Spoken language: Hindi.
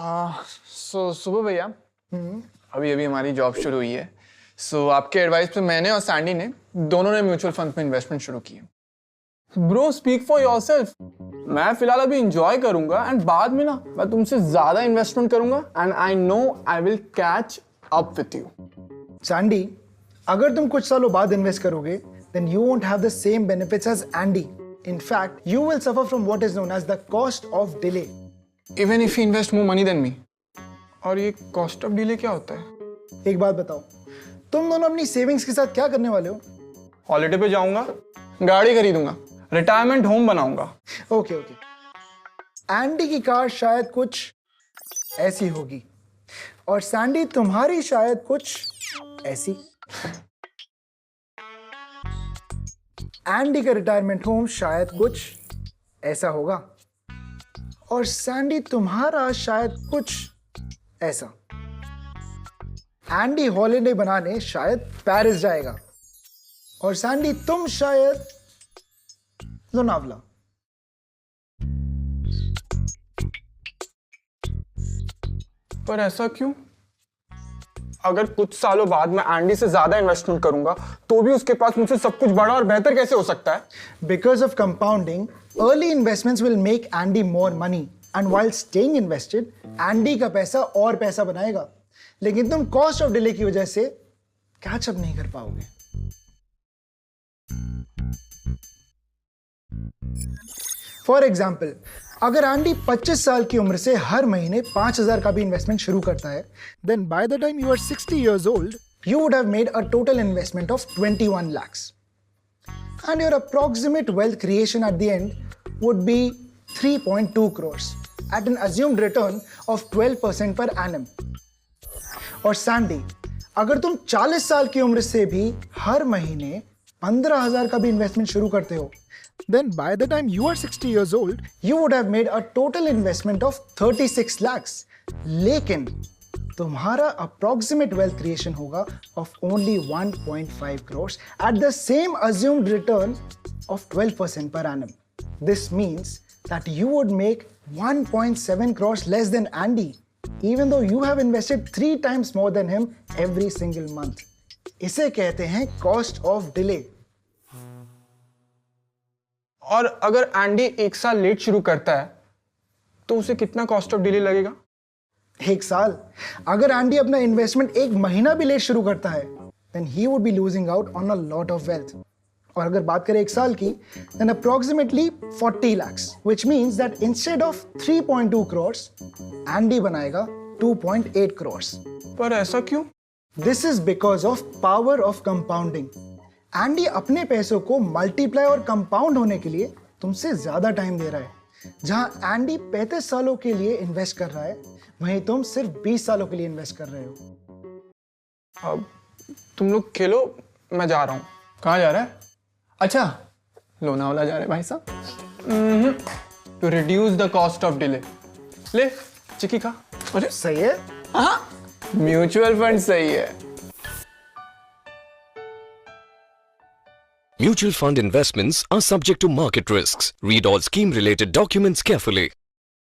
सुबह भैया, अभी अभी हमारी जॉब शुरू हुई है। आपके एडवाइस पे मैंने और सैंडी ने दोनों ने म्यूचुअल फंड में इन्वेस्टमेंट शुरू की है। Bro speak for yourself. मैं फिलहाल अभी एंजॉय करूंगा एंड बाद में ना मैं तुमसे ज्यादा इन्वेस्टमेंट करूंगा and I know I will catch up with you. Sandy, अगर तुम कुछ सालों बाद इन्वेस्ट करोगे then you won't have the same benefits as Andy. In fact, you will suffer from what is known as the cost of delay. Even if he invest more money than me. और ये cost of delay क्या होता है? एक बात बताओ, तुम दोनों अपनी सेविंग्स के साथ क्या करने वाले हो? हॉलिडे पे जाऊंगा, गाड़ी खरीदूंगा, रिटायरमेंट होम बनाऊंगा। ओके। एंडी की कार शायद कुछ ऐसी होगी और सैंडी तुम्हारी शायद कुछ ऐसी। एंडी का रिटायरमेंट होम शायद कुछ ऐसा होगा और सैंडी तुम्हारा शायद कुछ ऐसा। एंडी हॉलिडे बनाने शायद पेरिस जाएगा और सैंडी तुम शायद लोनावला। पर ऐसा क्यों? अगर कुछ सालों बाद मैं एंडी से ज्यादा इन्वेस्टमेंट करूंगा तो भी उसके पास मुझसे सब कुछ बड़ा और बेहतर कैसे हो सकता है? Because of compounding, early investments will make Andy more money, and while staying invested, Andy का पैसा और पैसा बनाएगा, लेकिन तुम कॉस्ट ऑफ डिले की वजह से कैच अप नहीं कर पाओगे। फॉर एग्जाम्पल, अगर एंडी 25 साल की उम्र से हर महीने 5,000 का भी इन्वेस्टमेंट शुरू करता है, then by the time you are 60 years old, you would have made a total investment of 21 lakhs. And your approximate wealth creation at the end would be 3.2 crores at an assumed return of 12% per annum. और सैंडी, अगर तुम 40 साल की उम्र से भी हर महीने 15,000 का भी इन्वेस्टमेंट शुरू करते हो, then by the time you are 60 years old, you would have made a total investment of 36 lakhs. लेकिन तुम्हारा approximate wealth creation होगा of only 1.5 crores at the same assumed return of 12% per annum. This means that you would make 1.7 crores less than Andy, even though you have invested 3 times more than him every single month. इसे कहते हैं cost of delay. और अगर एंडी 1 साल लेट शुरू करता है तो उसे कितना कॉस्ट ऑफ डिले लगेगा? 1 साल? अगर एंडी अपना इन्वेस्टमेंट 1 महीना भी लेट शुरू करता है, then he would be losing out on a lot of wealth. और अगर बात करें 1 साल की, then approximately 40 lakhs, which means that instead of 3.2 crores, Andy बनाएगा 2.8 crores. पर ऐसा क्यों? This is because of power of compounding. Andy अपने पैसों को मल्टीप्लाई और कंपाउंड होने के लिए तुमसे ज्यादा टाइम दे रहा है। जहां एंडी 35 सालों के लिए इन्वेस्ट कर रहा है, वहीं तुम सिर्फ 20 सालों के लिए इन्वेस्ट कर रहे हो। अब तुम लोग खेलो, मैं जा रहा हूं। कहाँ जा रहा है? अच्छा, लोनावाला जा रहे भाई साहब। To reduce the cost of delay. ले चिकी खा। अरे सही है। हाँ, म्यूचुअल फंड सही है। Mutual fund investments are subject to market risks. Read all scheme-related documents carefully.